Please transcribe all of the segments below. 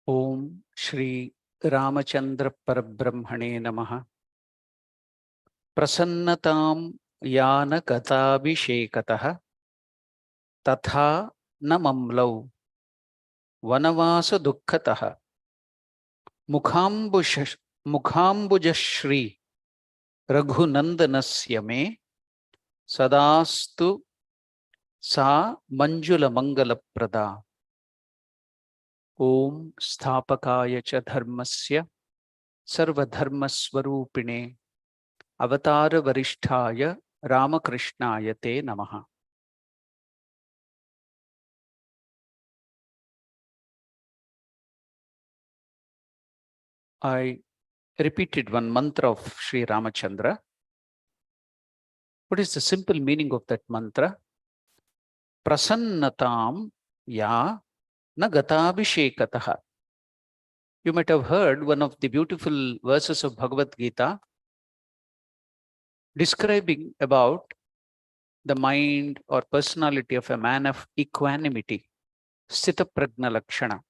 Om Shri Rama Chandra Parabrahmane Namaha. Prasannatam Yana Katabhishekataha Tatha Namamlau Vanavasa Dukkhataha Mukhambuja Raghunandanasya me Sadastu Sa Manjula Mangala Prada. Om Sthapakaya cha Dharmasya Sarva Dharma Swarupine Avatara Varishtaya Ramakrishnaya te Namaha. I repeated one mantra of Sri Rama Chandra. What is the simple meaning of that mantra? Prasannatam ya nagathabhishekataha. You might have heard one of the beautiful verses of Bhagavad Gita describing about the mind or personality of a man of equanimity, Sthita Prajna Lakshana.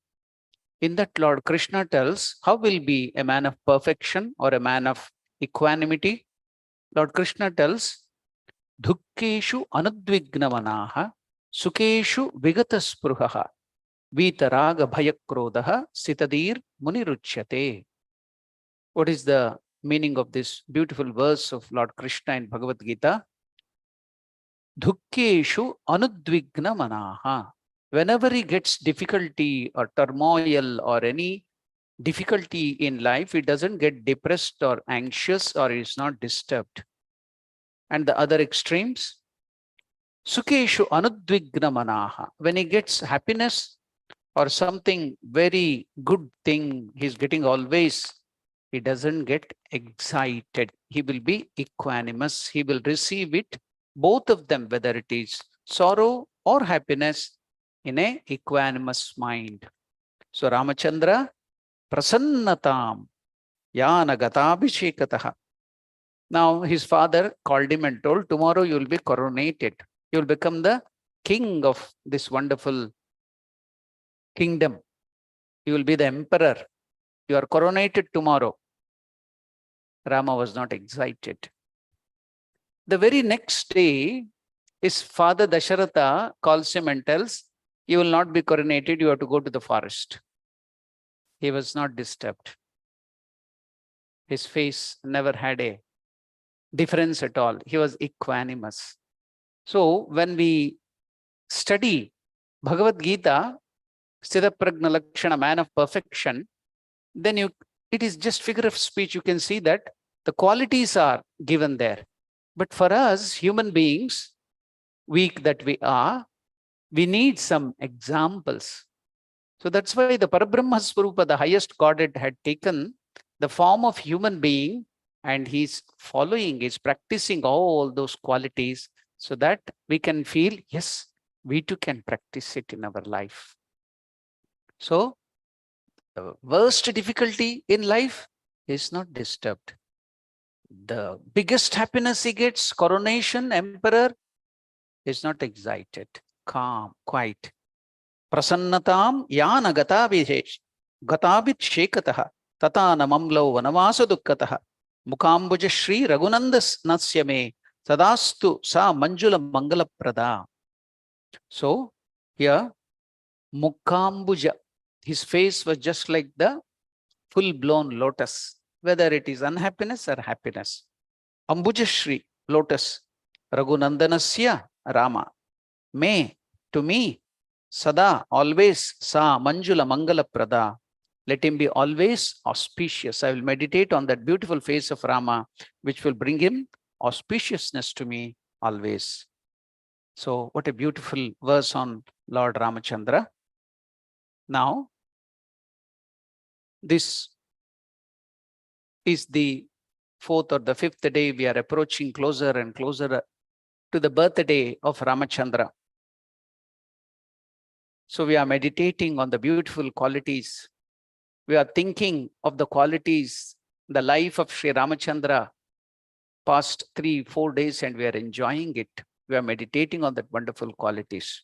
In that, Lord Krishna tells how will be a man of perfection or a man of equanimity. Lord Krishna tells, Dukkeshu anudvignamanaha, Sukeshu vigataspruhaha, Vitaraga bhayakrodaha, Sitadir muniruchyate. What is the meaning of this beautiful verse of Lord Krishna in Bhagavad Gita? Dukkeshu anudvignamanaha. Whenever he gets difficulty or turmoil or any difficulty in life, he doesn't get depressed or anxious or is not disturbed. And the other extremes, Sukeshu anudvignamanaha. When he gets happiness or something very good thing, he's getting always, he doesn't get excited. He will be equanimous. He will receive it, both of them, whether it is sorrow or happiness, in a equanimous mind. So Ramachandra, prasannatam yana gatabhishekataha. Now his father called him and told, tomorrow you will be coronated. You will become the king of this wonderful kingdom. You will be the emperor. You are coronated tomorrow. Rama was not excited. The very next day, his father Dasharatha calls him and tells, you will not be coronated, you have to go to the forest. He was not disturbed. His face never had a difference at all. He was equanimous. So when we study Bhagavad Gita, Sthita Prajna Lakshana, man of perfection, then it is just figure of speech. You can see that the qualities are given there. But for us, human beings, weak that we are, we need some examples. So that's why the Parabrahma Swarupa, the highest Godhead, had taken the form of human being, and he's following, he's practicing all those qualities so that we can feel, yes, we too can practice it in our life. So the worst difficulty in life is not disturbed. The biggest happiness he gets, coronation, emperor, is not excited, calm, quiet. Prasannatam yana gatabhit shekataha tata namamlau vanavasa dukkataha Mukhambuja Shri Raghunandanasya me Sadastu Sa Manjula Mangala Prada. So here, Mukhambuja, his face was just like the full-blown lotus, whether it is unhappiness or happiness. Ambuja Shri, lotus, Raghunandanasya, Rama. Me, to me, Sada, always, Sa Manjula Mangala Prada. Let him be always auspicious. I will meditate on that beautiful face of Rama, which will bring him auspiciousness to me always. So what a beautiful verse on Lord Ramachandra. Now, this is the fourth or the fifth day. We are approaching closer and closer to the birthday of Ramachandra. So we are meditating on the beautiful qualities. We are thinking of the qualities, the life of Sri Ramachandra past 3-4 days, and we are enjoying it. We are meditating on that wonderful qualities.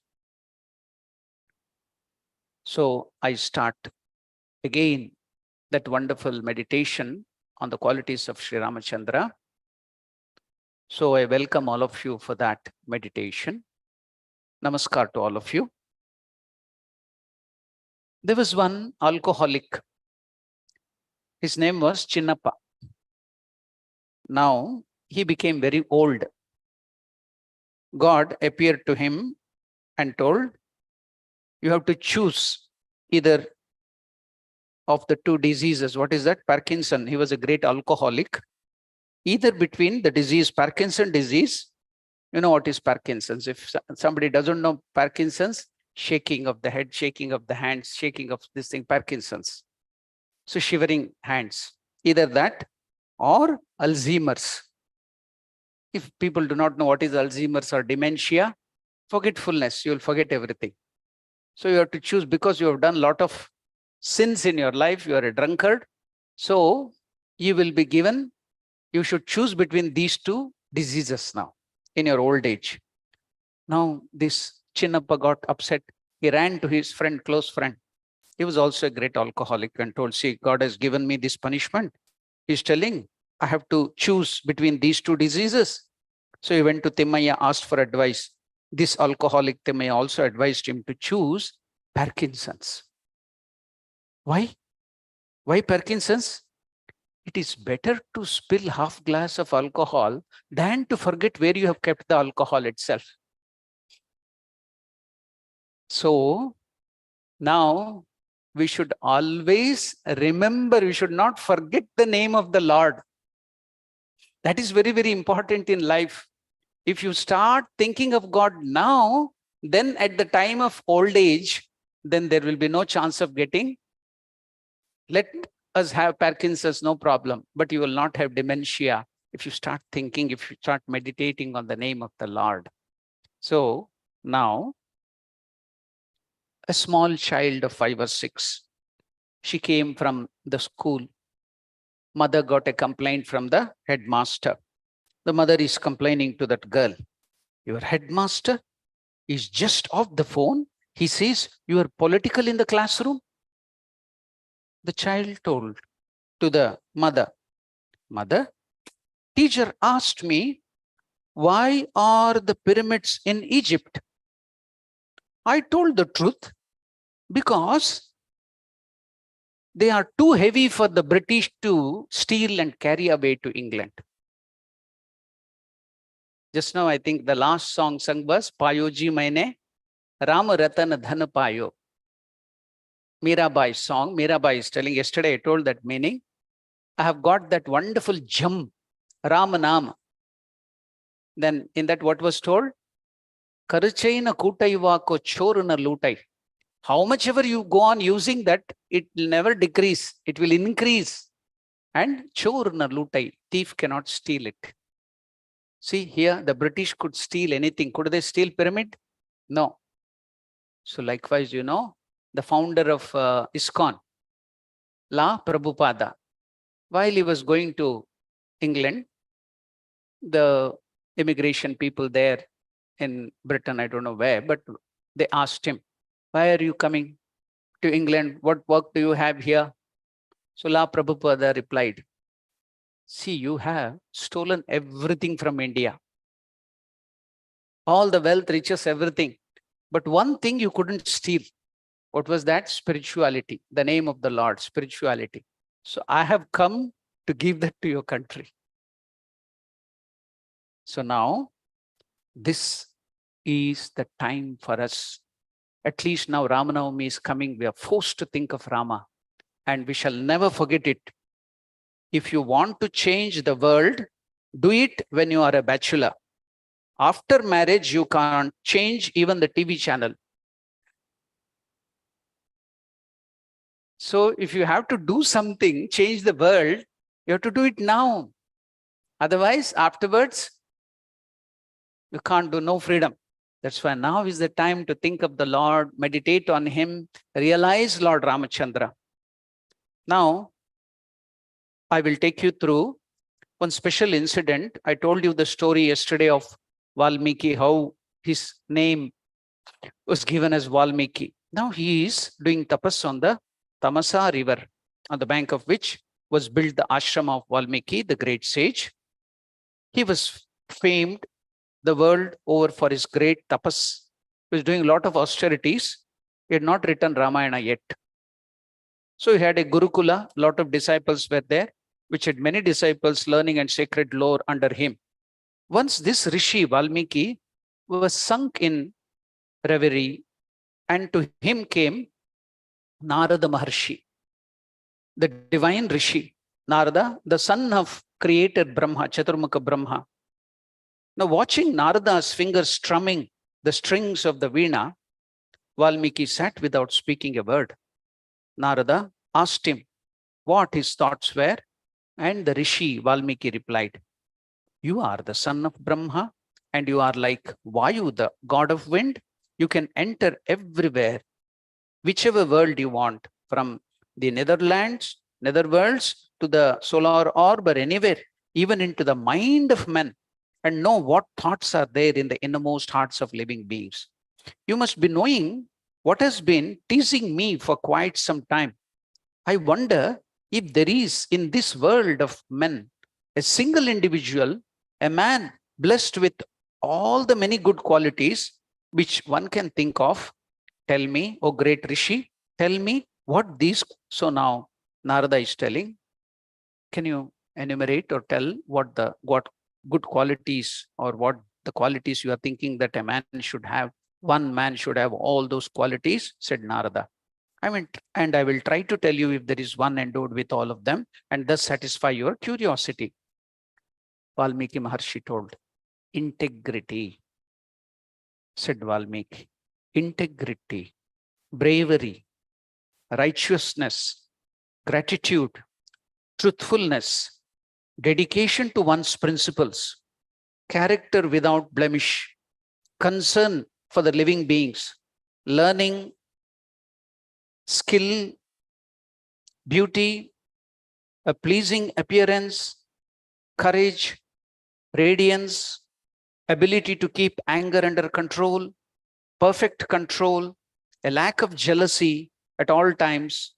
So I start. again that wonderful meditation on the qualities of Sri Rama Chandra. So I welcome all of you for that meditation. Namaskar to all of you. There was one alcoholic. His name was Chinnappa. Now he became very old. God appeared to him and told, you have to choose either of the two diseases. What is that? Parkinson. He was a great alcoholic. Either between the disease, Parkinson disease. You know what is Parkinson's? If somebody doesn't know Parkinson's, shaking of the head, shaking of the hands, shaking of this thing, Parkinson's. So shivering hands. Either that or Alzheimer's. If people do not know what is Alzheimer's or dementia, forgetfulness, you'll forget everything. So you have to choose, because you have done a lot of sins in your life, you are a drunkard. So you will be given, you should choose between these two diseases now in your old age. Now this Chinnappa got upset. He ran to his friend, close friend. He was also a great alcoholic, and told, see, God has given me this punishment. He's telling, I have to choose between these two diseases. So he went to Timmaya, asked for advice. This alcoholic Timmaya also advised him to choose Parkinson's. Why? Why Parkinson's? It is better to spill half glass of alcohol than to forget where you have kept the alcohol itself. So now we should always remember, we should not forget the name of the Lord. That is very, very important in life. If you start thinking of God now, then at the time of old age, then there will be no chance of getting. Let us have Parkinson's, no problem, but you will not have dementia if you start thinking, if you start meditating on the name of the Lord. So now, a small child of 5 or 6, she came from the school. Mother got a complaint from the headmaster. The mother is complaining to that girl, your headmaster is just off the phone. He says you are political in the classroom. The child told to the mother, mother, teacher asked me, why are the pyramids in Egypt? I told the truth, because they are too heavy for the British to steal and carry away to England. Just now, I think the last song sung was Payoji Maine Rama Ratan Dhan Payo. Mirabai's song. Mirabai is telling, yesterday I told that meaning. I have got that wonderful gem, Rama Nama. Then in that, what was told? Karachaina Kutaiva ko choruna lutai. How much ever you go on using that, it will never decrease. It will increase. And choruna lutai, thief cannot steal it. See here, the British could steal anything. Could they steal pyramid? No. So likewise, you know, the founder of ISKCON, La Prabhupada, while he was going to England, the immigration people there in Britain, I don't know where, but they asked him, why are you coming to England? What work do you have here? So La Prabhupada replied, see, you have stolen everything from India. All the wealth, riches, everything. But one thing you couldn't steal. What was that? Spirituality. The name of the Lord, spirituality. So I have come to give that to your country. So now, this is the time for us. At least now Rama Navami is coming. We are forced to think of Rama. And we shall never forget it. If you want to change the world, do it when you are a bachelor. After marriage, you can't change even the TV channel. So if you have to do something, change the world, you have to do it now. Otherwise, afterwards, you can't do, no freedom. That's why now is the time to think of the Lord, meditate on him, realize Lord Rama Chandra. Now, I will take you through one special incident. I told you the story yesterday of Valmiki, how his name was given as Valmiki. Now he is doing tapas on the Tamasa river, on the bank of which was built the ashram of Valmiki, the great sage. He was famed the world over for his great tapas. He was doing a lot of austerities. He had not written Ramayana yet. So he had a Gurukula, a lot of disciples were there, which had many disciples learning and sacred lore under him. Once this Rishi Valmiki was sunk in reverie, and to him came Narada Maharshi, the divine Rishi. Narada, the son of creator Brahma, Chaturmukha Brahma. Now, watching Narada's fingers strumming the strings of the veena, Valmiki sat without speaking a word. Narada asked him what his thoughts were, and the Rishi Valmiki replied, "You are the son of Brahma, and you are like Vayu, the god of wind. You can enter everywhere, whichever world you want, from the netherworlds to the solar orb, or anywhere, even into the mind of men, and know what thoughts are there in the innermost hearts of living beings. You must be knowing what has been teasing me for quite some time. I wonder if there is in this world of men a single individual, a man blessed with all the many good qualities which one can think of. Tell me, O great Rishi, tell me what these." So now Narada is telling, can you enumerate or tell what good qualities, or what the qualities you are thinking that a man should have? One man should have all those qualities, said Narada. And I will try to tell you if there is one endowed with all of them, and thus satisfy your curiosity. Valmiki Maharshi told, integrity, said Valmiki. Integrity, bravery, righteousness, gratitude, truthfulness, dedication to one's principles, character without blemish, concern for the living beings, learning, skill, beauty, a pleasing appearance, courage, radiance, ability to keep anger under control, perfect control, a lack of jealousy at all times,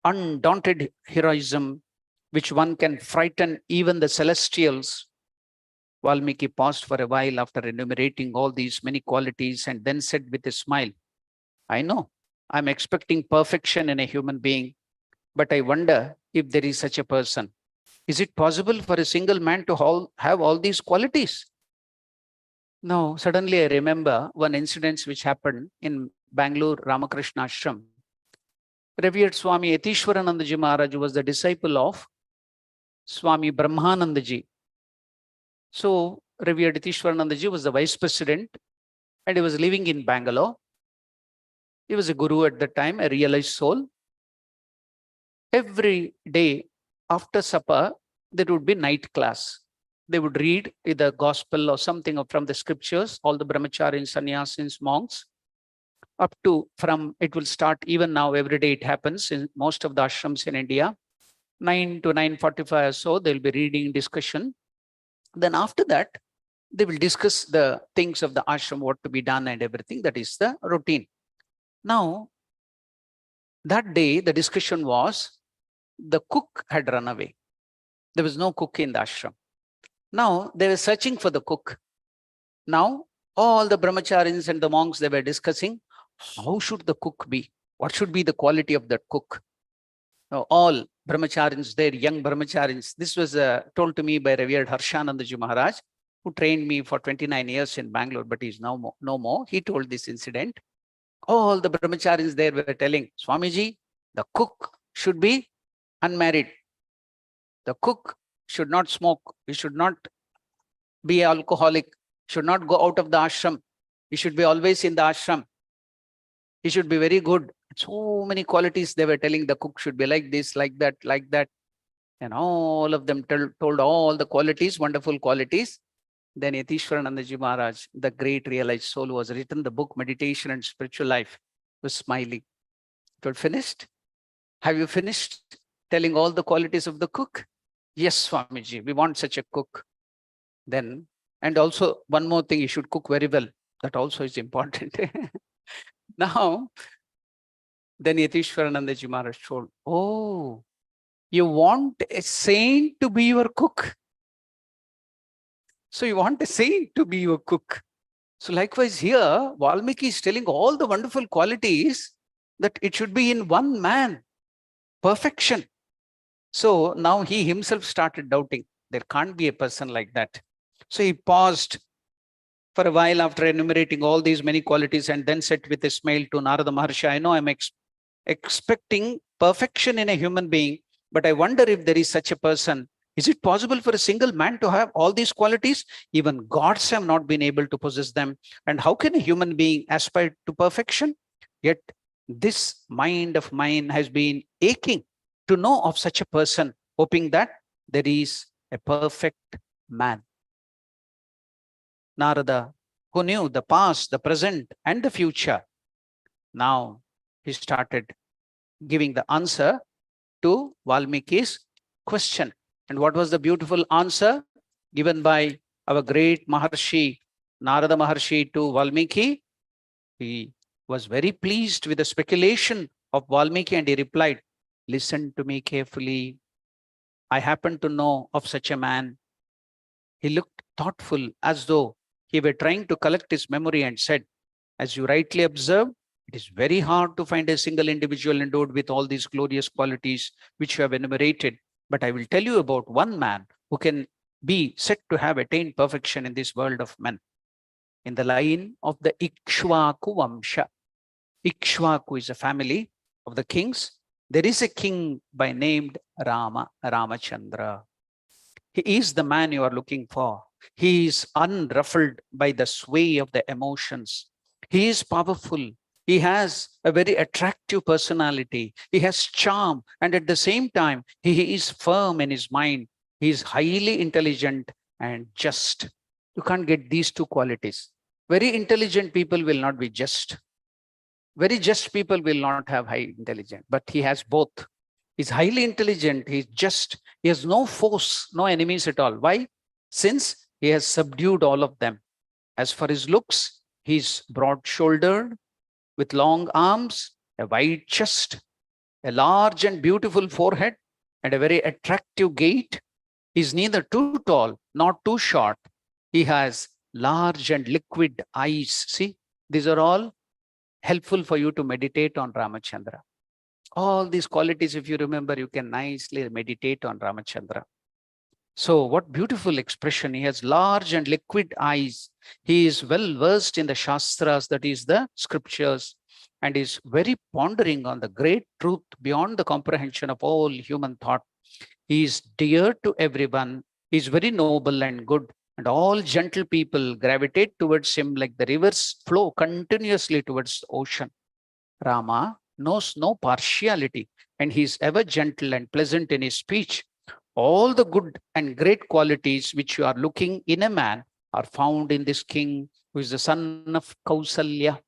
undaunted heroism, which one can frighten even the celestials. Valmiki paused for a while after enumerating all these many qualities, and then said with a smile, I know I'm expecting perfection in a human being, but I wonder if there is such a person. Is it possible for a single man to have all these qualities? No, suddenly I remember one incident which happened in Bangalore Ramakrishna Ashram. Revered Swami Yatishwaranandaji Maharaj was the disciple of Swami Brahmanandaji. So Revered Yatishwaranandaji was the vice president, and he was living in Bangalore. He was a guru at the time, a realized soul. Every day after supper, there would be night class. They would read either gospel or something from the scriptures, all the brahmacharis, sannyasins, monks, up to it will start even now, every day it happens in most of the ashrams in India. 9 to 9:45 or so, they'll be reading, discussion. Then after that, they will discuss the things of the ashram, what to be done and everything. That is the routine. Now, that day, the discussion was, the cook had run away. There was no cook in the ashram. Now, they were searching for the cook. Now, all the brahmacharis and the monks, they were discussing, how should the cook be? What should be the quality of that cook? Now, all brahmacharis there, young brahmacharis, this was told to me by Revered Harshanandaji Maharaj, who trained me for 29 years in Bangalore, but he's no more. He told this incident. All the brahmacharis there were telling, Swamiji, the cook should be unmarried. The cook should not smoke. He should not be alcoholic. Should not go out of the ashram. He should be always in the ashram. He should be very good. So many qualities they were telling the cook should be like this, like that, like that. And all of them told all the qualities, wonderful qualities. Then Yatishwaranandaji Maharaj, the great realized soul who has written the book Meditation and Spiritual Life, was smiling. It was finished. Have you finished telling all the qualities of the cook? Yes, Swamiji, we want such a cook. Then, and also one more thing, you should cook very well. That also is important. Now, Then Yatishwaranandaji Maharaj told, oh, you want a saint to be your cook. So you want a saint to be your cook. So likewise here, Valmiki is telling all the wonderful qualities that it should be in one man, perfection. So now he himself started doubting. There can't be a person like that. So he paused for a while after enumerating all these many qualities and then said with a smile to Narada Maharshi, I know I'm expecting perfection in a human being, but I wonder if there is such a person. Is it possible for a single man to have all these qualities? Even gods have not been able to possess them. And how can a human being aspire to perfection? Yet this mind of mine has been aching to know of such a person, hoping that there is a perfect man. Narada, who knew the past, the present, and the future, now he started giving the answer to Valmiki's question. And what was the beautiful answer given by our great Maharshi, Narada Maharshi, to Valmiki? He was very pleased with the speculation of Valmiki and he replied, listen to me carefully. I happen to know of such a man. He looked thoughtful as though he were trying to collect his memory and said, as you rightly observed, it is very hard to find a single individual endowed with all these glorious qualities which you have enumerated. But I will tell you about one man who can be said to have attained perfection in this world of men. In the line of the Ikshvaku Vamsha. Ikshvaku is a family of the kings. There is a king by named Rama Chandra. He is the man you are looking for. He is unruffled by the sway of the emotions. He is powerful. He has a very attractive personality. He has charm. And at the same time, he is firm in his mind. He is highly intelligent and just. You can't get these two qualities. Very intelligent people will not be just. Very just people will not have high intelligence. But he has both. He's highly intelligent. He's just. He has no foes, no enemies at all. Why? Since he has subdued all of them. As for his looks, he's broad-shouldered, with long arms, a wide chest, a large and beautiful forehead, and a very attractive gait. He's neither too tall nor too short. He has large and liquid eyes. See, these are all helpful for you to meditate on Ramachandra. All these qualities, if you remember, you can nicely meditate on Ramachandra. So what beautiful expression. He has large and liquid eyes. He is well versed in the Shastras, that is the scriptures, and is very pondering on the great truth beyond the comprehension of all human thought. He is dear to everyone. He is very noble and good, and all gentle people gravitate towards him like the rivers flow continuously towards the ocean. Rama knows no partiality, and he is ever gentle and pleasant in his speech. All the good and great qualities which you are looking in a man are found in this king who is the son of Kausalya.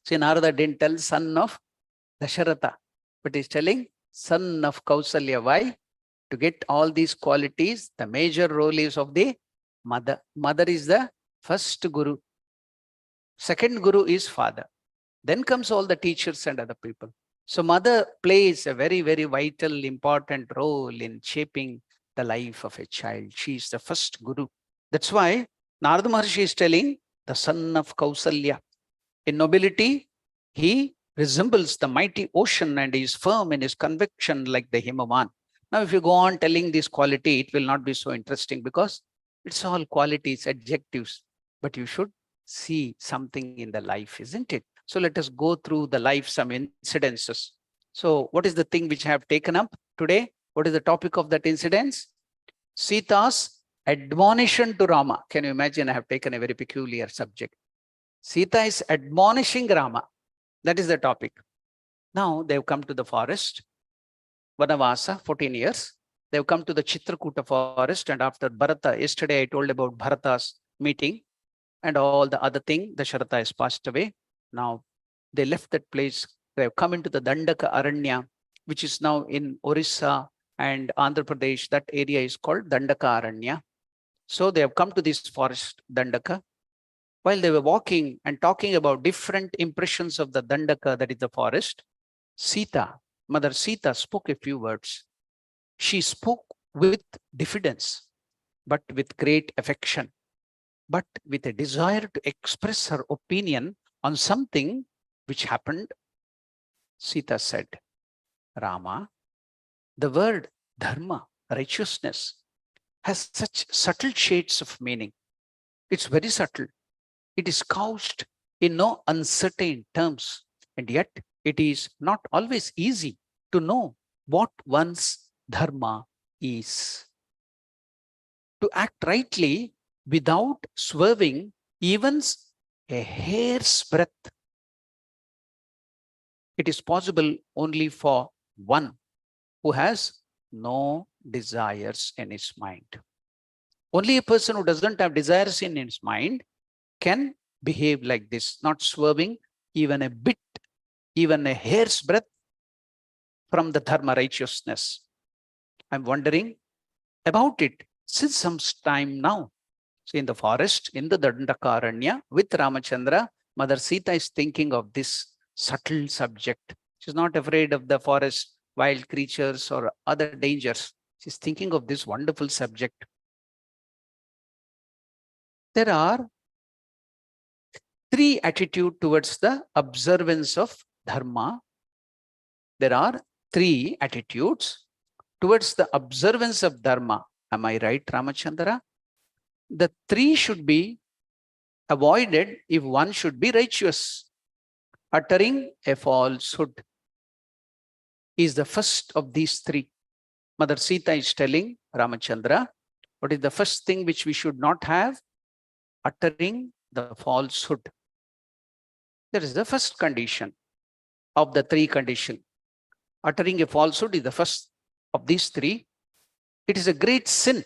See, Narada didn't tell son of Dasharatha, but he's telling son of Kausalya. Why? To get all these qualities, the major role is of the mother. Mother is the first guru. Second guru is father. Then comes all the teachers and other people. So mother plays a very, very vital, important role in shaping the life of a child. She is the first guru. That's why Narada Maharshi is telling the son of Kausalya. In nobility, he resembles the mighty ocean and is firm in his conviction like the Himavan. Now, if you go on telling this quality, it will not be so interesting because it's all qualities, adjectives. But you should see something in the life, isn't it? So let us go through the life, some incidences. So what is the thing which I have taken up today? What is the topic of that incidence? Sita's admonition to Rama. Can you imagine? I have taken a very peculiar subject. Sita is admonishing Rama. That is the topic. Now they've come to the forest, Vanavasa, 14 years. They've come to the Chitrakuta forest, and after Bharata, yesterday I told about Bharata's meeting and all the other thing, Dasharatha has passed away. Now they left that place. They have come into the Dandaka Aranya, which is now in Orissa and Andhra Pradesh. That area is called Dandaka Aranya. So they have come to this forest, Dandaka. While they were walking and talking about different impressions of the Dandaka, that is the forest, Sita, Mother Sita spoke a few words. She spoke with diffidence, but with great affection, but with a desire to express her opinion on something which happened. Sita said, Rama, the word Dharma, righteousness, has such subtle shades of meaning. It's very subtle. It is couched in no uncertain terms, and yet it is not always easy to know what one's Dharma is. To act rightly without swerving even a hair's breadth, it is possible only for one who has no desires in his mind. Only a person who doesn't have desires in his mind can behave like this, not swerving even a bit, even a hair's breadth from the Dharma righteousness. I'm wondering about it since some time now. So in the forest, in the Dandakaranya with Rama Chandra, Mother Sita is thinking of this subtle subject. She's not afraid of the forest, wild creatures or other dangers. She's thinking of this wonderful subject. There are three attitudes towards the observance of Dharma. There are three attitudes towards the observance of Dharma. Am I right, Ramachandra? The three should be avoided if one should be righteous. Uttering a falsehood is the first of these three. Mother Sita is telling Ramachandra, what is the first thing which we should not have? Uttering the falsehood. That is the first condition of the three conditions. Uttering a falsehood is the first of these three. It is a great sin.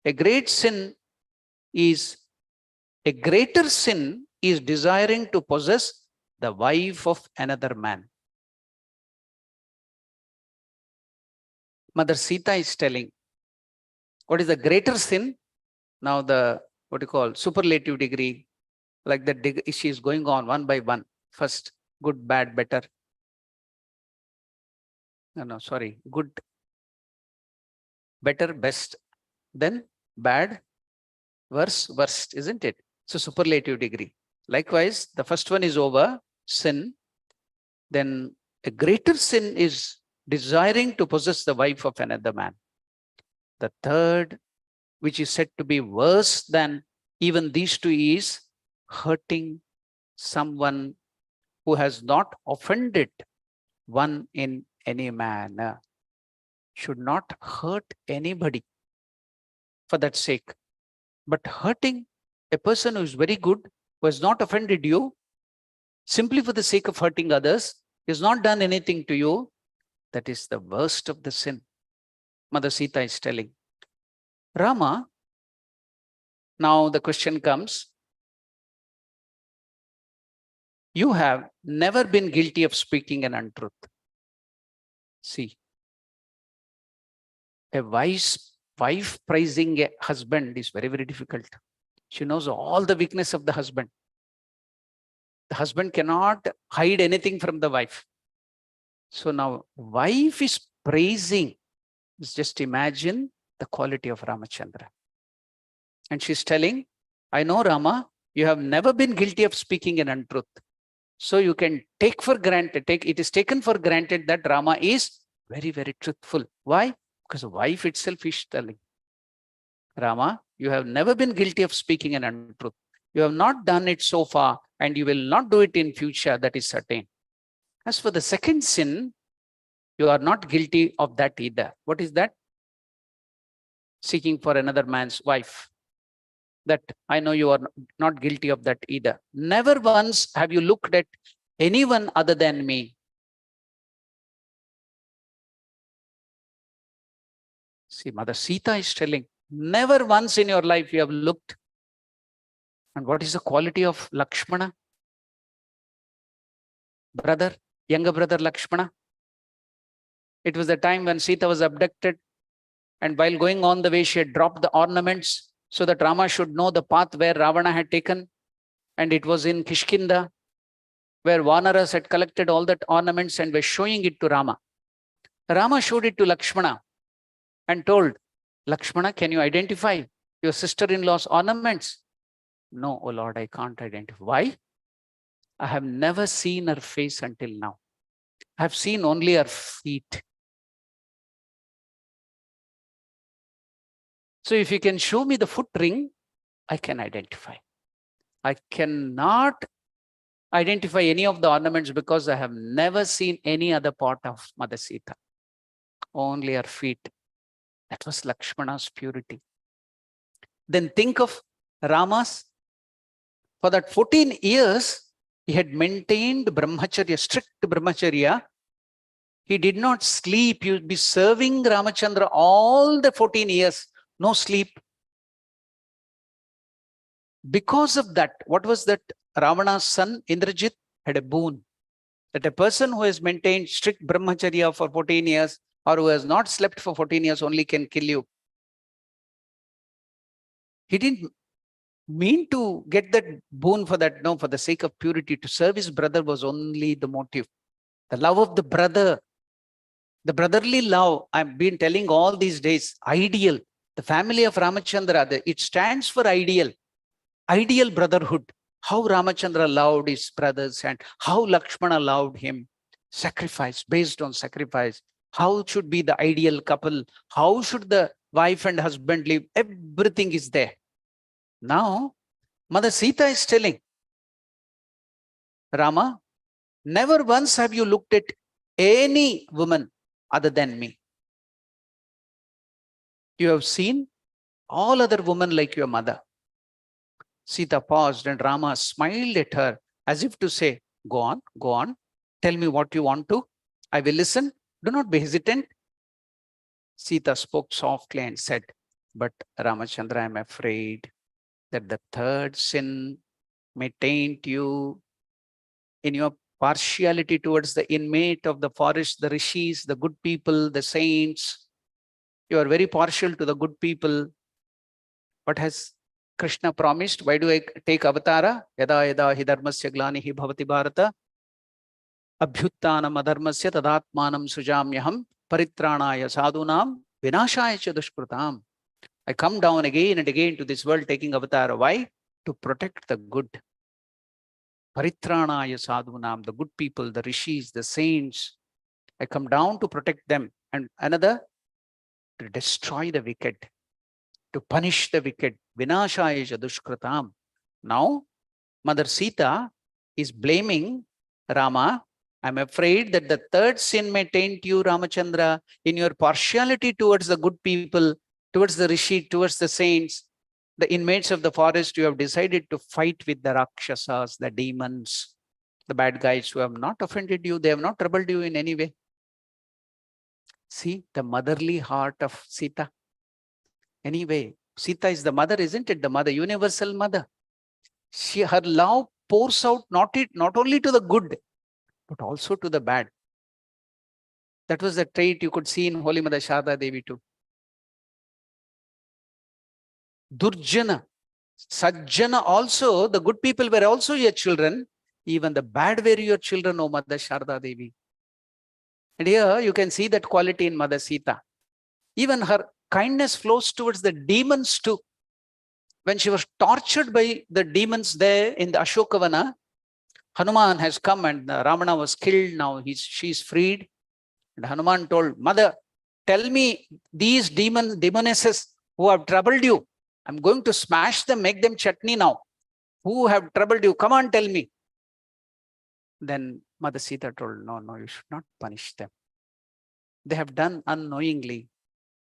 A great sin is, a greater sin is desiring to possess the wife of another man. Mother Sita is telling, what is the greater sin? Now the, what you call, superlative degree, like that she is going on one by one. First, good, bad, better. No, sorry, good, better, best. Then bad, worse, worst, isn't it? So superlative degree. Likewise, the first one is over, sin. Then a greater sin is desiring to possess the wife of another man. The third, which is said to be worse than even these two, is hurting someone who has not offended one in any manner. Should not hurt anybody for that sake. But hurting a person who is very good, who has not offended you, simply for the sake of hurting others, is not done anything to you, that is the worst of the sin. Mother Sita is telling. Rama, now the question comes, you have never been guilty of speaking an untruth. See, a wife praising a husband is very, very difficult. She knows all the weakness of the husband. The husband cannot hide anything from the wife. So now wife is praising. Just imagine the quality of Ramachandra. And she's telling, I know, Rama, you have never been guilty of speaking an untruth. So you can take for granted, it is taken for granted that Rama is very, very truthful. Why? Because the wife itself is telling, Rama, you have never been guilty of speaking an untruth. You have not done it so far, and you will not do it in future, that is certain. As for the second sin, you are not guilty of that either. What is that? Seeking for another man's wife. That I know you are not guilty of that either. Never once have you looked at anyone other than me. See, Mother Sita is telling, never once in your life you have looked. And what is the quality of Lakshmana? Brother, younger brother Lakshmana. It was the time when Sita was abducted, and while going on the way, she had dropped the ornaments so that Rama should know the path where Ravana had taken. And it was in Kishkinda. where Vanaras had collected all that ornaments and were showing it to Rama. Rama showed it to Lakshmana and told, Lakshmana, can you identify your sister-in-law's ornaments? No, oh Lord, I can't identify. Why? I have never seen her face until now. I have seen only her feet. So if you can show me the foot ring, I can identify. I cannot identify any of the ornaments because I have never seen any other part of Mother Sita. Only her feet. That was Lakshmana's purity. Then think of Rama's. For that 14 years, he had maintained brahmacharya, strict brahmacharya. He did not sleep. He would be serving Rama Chandra all the 14 years. No sleep. Because of that, what was that? Ravana's son, Indrajit, had a boon. That a person who has maintained strict brahmacharya for 14 years or who has not slept for 14 years only can kill you. He didn't mean to get that boon for that. No, for the sake of purity, to serve his brother was only the motive. The love of the brother, the brotherly love, I've been telling all these days, ideal. The family of Ramachandra, it stands for ideal. Ideal brotherhood. How Ramachandra loved his brothers and how Lakshmana loved him. Sacrifice, based on sacrifice. How should be the ideal couple? How should the wife and husband live? Everything is there. Now, Mother Sita is telling, Rama, never once have you looked at any woman other than me. You have seen all other women like your mother. Sita paused and Rama smiled at her as if to say, go on, tell me what you want to. I will listen. Do not be hesitant. Sita spoke softly and said, but Ramachandra, I am afraid that the third sin may taint you in your partiality towards the inmate of the forest, the rishis, the good people, the saints. You are very partial to the good people. What has Krishna promised? Why do I take avatara? Yada yada hi dharmasya glanihi bhavati bharata abhyuttanam adharmasya tadatmanam sujamyaham paritranaya sadhunam vinashaya cha dushkrutam. I come down again and again to this world taking avatar. Why? To protect the good. Paritranaya sadhunam, the good people, the rishis, the saints. I come down to protect them. And another, to destroy the wicked, to punish the wicked. Vinashaya cha dushkrutam. Now, Mother Sita is blaming Rama. I'm afraid that the third sin may taint you, Ramachandra, in your partiality towards the good people, towards the rishi, towards the saints, the inmates of the forest. You have decided to fight with the Rakshasas, the demons, the bad guys who have not offended you. They have not troubled you in any way. See the motherly heart of Sita. Anyway, Sita is the mother, isn't it? The mother, universal mother. Her love pours out not only to the good, but also to the bad. That was the trait you could see in Holy Mother Sharda Devi too. Durjana, Sajjana also, the good people were also your children. Even the bad were your children, O Mother Sharda Devi. And here you can see that quality in Mother Sita. Even her kindness flows towards the demons too. When she was tortured by the demons there in the Ashokavana, Hanuman has come and Ravana was killed. Now she's freed. And Hanuman told, Mother, tell me these demonesses who have troubled you. I'm going to smash them, make them chutney now. Who have troubled you? Come on, tell me. Then Mother Sita told, no, you should not punish them. They have done unknowingly.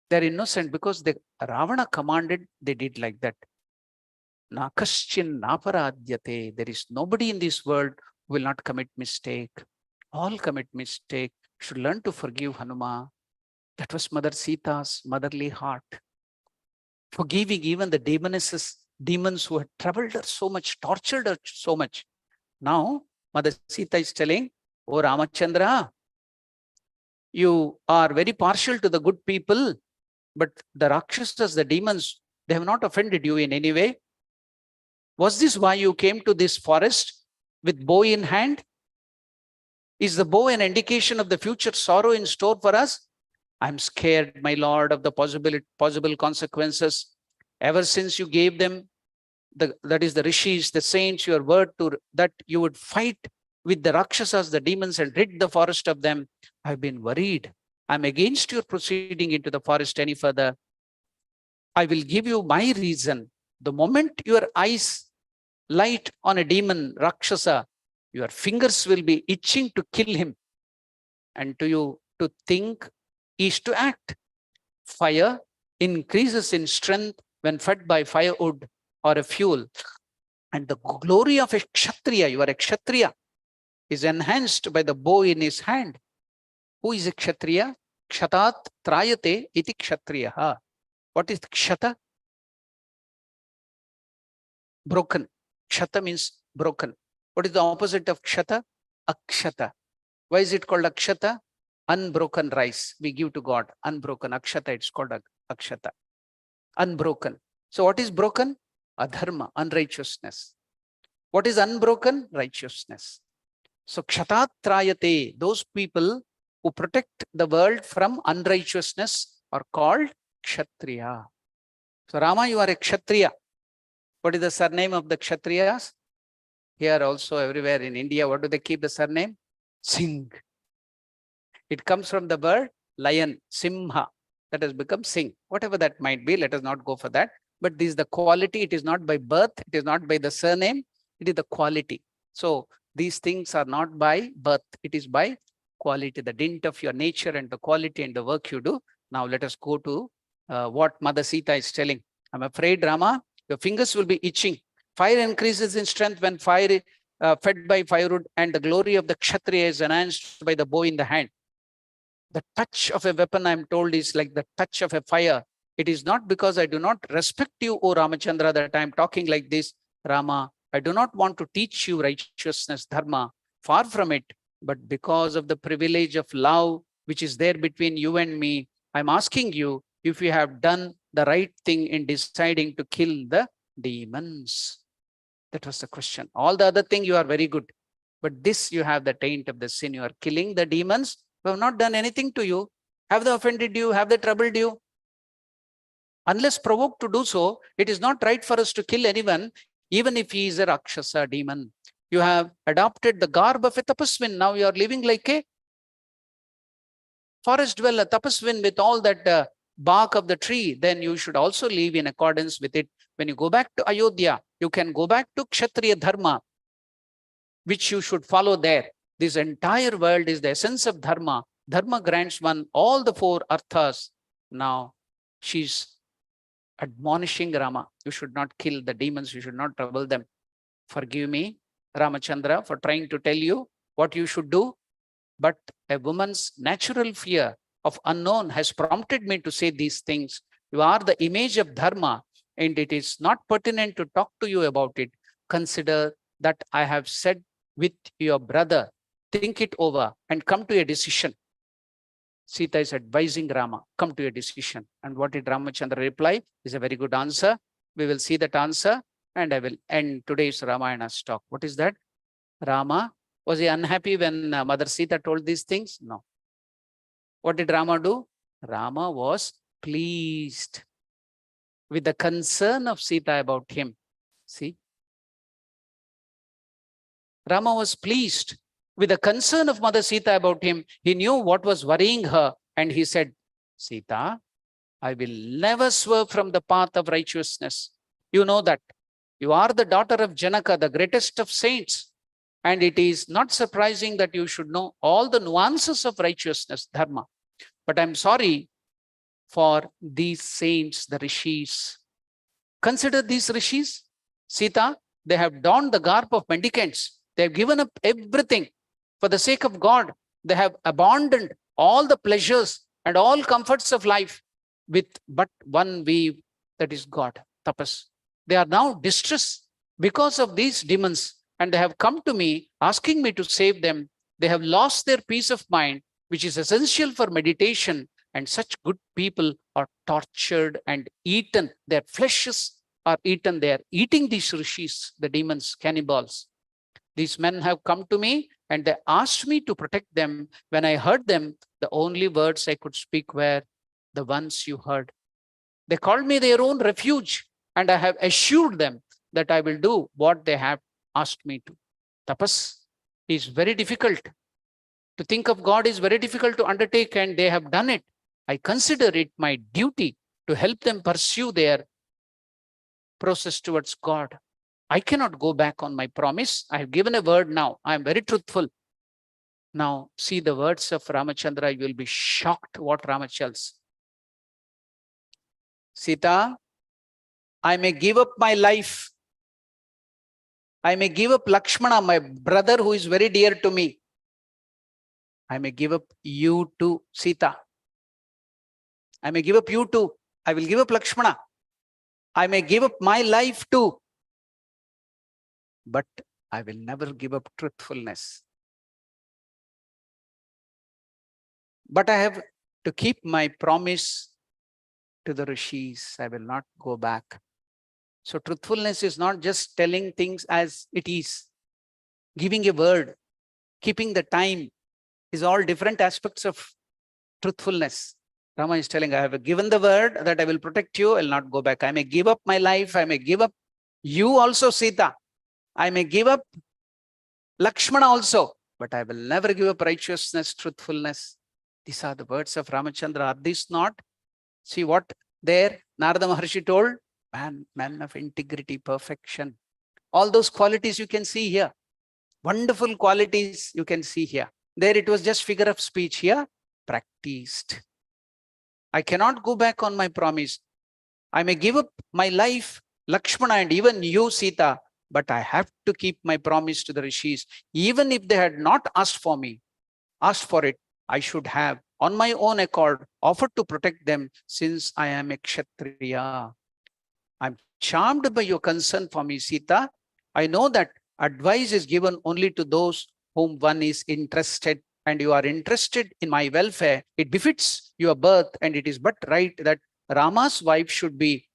They're innocent because Ravana commanded, they did like that. Nakaschin naparadhyate. There is nobody in this world who will not commit mistake. All commit mistake. Should learn to forgive Hanuma. That was Mother Sita's motherly heart. Forgiving even the demons who had troubled her so much, tortured her so much. Now, Mother Sita is telling, oh Ramachandra, you are very partial to the good people, but the Rakshasas, the demons, they have not offended you in any way. Was this why you came to this forest with bow in hand? Is the bow an indication of the future sorrow in store for us? I'm scared, my Lord, of the possible consequences. Ever since you gave them, that is the rishis, the saints, your word to that you would fight with the rakshasas, the demons, and rid the forest of them, I've been worried. I'm against your proceeding into the forest any further. I will give you my reason. The moment your eyes light on a demon, rakshasa, your fingers will be itching to kill him. And to you, to think is to act. Fire increases in strength when fed by firewood or a fuel. And the glory of a kshatriya, you are a kshatriya, is enhanced by the bow in his hand. Who is a kshatriya? Kshatat trayate iti kshatriya. What is kshata? Broken. Kshata means broken. What is the opposite of kshata? Akshata. Why is it called akshata? Unbroken rice we give to God. Unbroken. Akshata, it's called akshata. Unbroken. So what is broken? Adharma, unrighteousness. What is unbroken? Righteousness. So kshatat trayate, those people who protect the world from unrighteousness are called kshatriya. So Rama, you are a kshatriya. What is the surname of the kshatriyas? Here also, everywhere in India, what do they keep the surname? Singh. It comes from the word lion, simha, that has become Singh. Whatever that might be, let us not go for that. But this is the quality. It is not by birth. It is not by the surname. It is the quality. So these things are not by birth. It is by quality, the dint of your nature and the quality and the work you do. Now let us go to what Mother Sita is telling. I'm afraid, Rama, your fingers will be itching. Fire increases in strength when fire fed by firewood, and the glory of the kshatriya is enhanced by the bow in the hand. The touch of a weapon, I'm told, is like the touch of a fire. It is not because I do not respect you, O Rama Chandra, that I'm talking like this. Rama, I do not want to teach you righteousness, dharma. Far from it. But because of the privilege of love, which is there between you and me, I'm asking you if you have done the right thing in deciding to kill the demons. That was the question. All the other thing you are very good. But this, you have the taint of the sin. You are killing the demons who have not done anything to you. Have they offended you? Have they troubled you? Unless provoked to do so, it is not right for us to kill anyone, even if he is a Rakshasa demon. You have adopted the garb of a tapaswin. Now you are living like a forest dweller, tapaswin, with all that bark of the tree. Then you should also live in accordance with it. When you go back to Ayodhya, you can go back to Kshatriya Dharma, which you should follow there. This entire world is the essence of Dharma. Dharma grants one all the four arthas. Now she's admonishing Rama. You should not kill the demons. You should not trouble them. Forgive me, Ramachandra, for trying to tell you what you should do. But a woman's natural fear of unknown has prompted me to say these things. You are the image of Dharma, and it is not pertinent to talk to you about it. Consider that I have said with your brother. Think it over and come to a decision. Sita is advising Rama, come to a decision. And what did Ramachandra reply? Is a very good answer. We will see that answer, and I will end today's Ramayana's talk. What is that? Rama, was he unhappy when Mother Sita told these things? No. What did Rama do? Rama was pleased with the concern of Sita about him. See? Rama was pleased with the concern of Mother Sita about him. He knew what was worrying her, and he said, Sita, I will never swerve from the path of righteousness. You know that. You are the daughter of Janaka, the greatest of saints. And it is not surprising that you should know all the nuances of righteousness, dharma. But I'm sorry for these saints, the rishis. Consider these rishis. Sita, they have donned the garb of mendicants. They have given up everything for the sake of God. They have abandoned all the pleasures and all comforts of life with but one weave, that is God, tapas. They are now distressed because of these demons, and they have come to me asking me to save them. They have lost their peace of mind, which is essential for meditation, and such good people are tortured and eaten. Their fleshes are eaten. They are eating these rishis, the demons, cannibals. These men have come to me and they asked me to protect them. When I heard them, the only words I could speak were the ones you heard. They called me their own refuge, and I have assured them that I will do what they have asked me to. Tapas is very difficult. To think of God is very difficult to undertake, and they have done it. I consider it my duty to help them pursue their process towards God. I cannot go back on my promise. I have given a word now. I am very truthful. Now, see the words of Rama Chandra. You will be shocked what Rama tells. Sita, I may give up my life. I may give up Lakshmana, my brother who is very dear to me. I may give up you too, Sita. I may give up you too. I will give up Lakshmana. I may give up my life too. But I will never give up truthfulness. But I have to keep my promise to the rishis. I will not go back. So truthfulness is not just telling things as it is. Giving a word, keeping the time is all different aspects of truthfulness. Rama is telling, I have given the word that I will protect you. I will not go back. I may give up my life. I may give up you also, Sita. I may give up Lakshmana also. But I will never give up righteousness, truthfulness. These are the words of Ramachandra. Are these not? See what there Narada Maharshi told? Man of integrity, perfection. All those qualities you can see here. Wonderful qualities you can see here. There it was just figure of speech. Here, practiced. I cannot go back on my promise. I may give up my life, Lakshmana, and even you, Sita, but I have to keep my promise to the rishis. Even if they had not asked for me, asked for it, I should have, on my own accord, offered to protect them since I am a Kshatriya. I'm charmed by your concern for me, Sita. I know that advice is given only to those whom one is interested, and you are interested in my welfare. It befits your birth, and it is but right that Rama's wife should be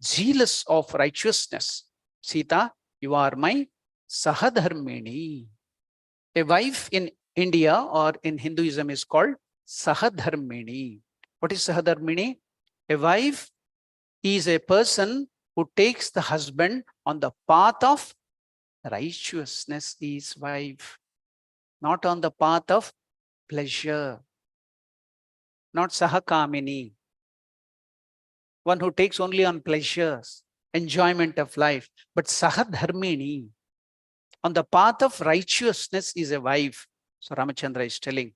zealous of righteousness. Sita, you are my Sahadharmini. A wife in India or in Hinduism is called Sahadharmini. What is Sahadharmini? A wife is a person who takes the husband on the path of righteousness, is wife, not on the path of pleasure, not Sahakamini, one who takes only on pleasures, enjoyment of life, but Sahadharmini, on the path of righteousness is a wife. So Ramachandra is telling,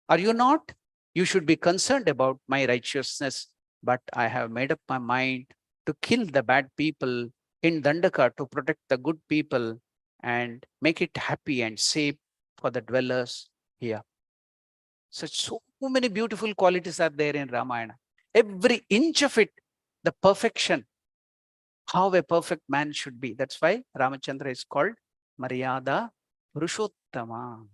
are you not? You should be concerned about my righteousness, but I have made up my mind to kill the bad people in Dandaka to protect the good people and make it happy and safe for the dwellers here. So many beautiful qualities are there in Ramayana. Every inch of it, the perfection, how a perfect man should be. That's why Ramachandra is called Maryada Purushottama.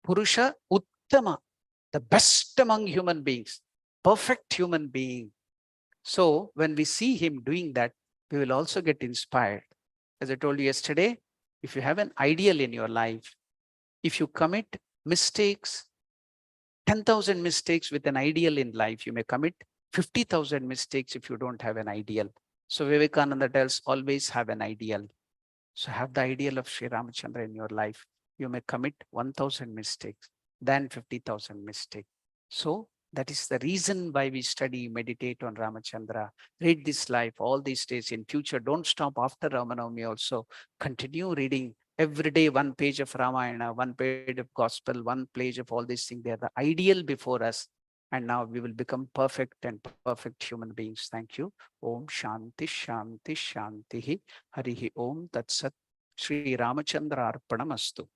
Purusha Uttama, the best among human beings, perfect human being. So when we see him doing that, we will also get inspired. As I told you yesterday, if you have an ideal in your life, if you commit mistakes, 10,000 mistakes with an ideal in life, you may commit 50,000 mistakes if you don't have an ideal. So Vivekananda tells, always have an ideal. So have the ideal of Sri Ramachandra in your life. You may commit 1,000 mistakes, than 50,000 mistakes. So that is the reason why we study, meditate on Ramachandra, read this life all these days. In future, don't stop after Ramanavami also. Continue reading every day, one page of Ramayana, one page of Gospel, one page of all these things. They are the ideal before us. And now we will become perfect and perfect human beings. Thank you. Om Shanti Shanti Shanti. Harihi Om Tat Sat. Sri Ramachandra Arpanamastu.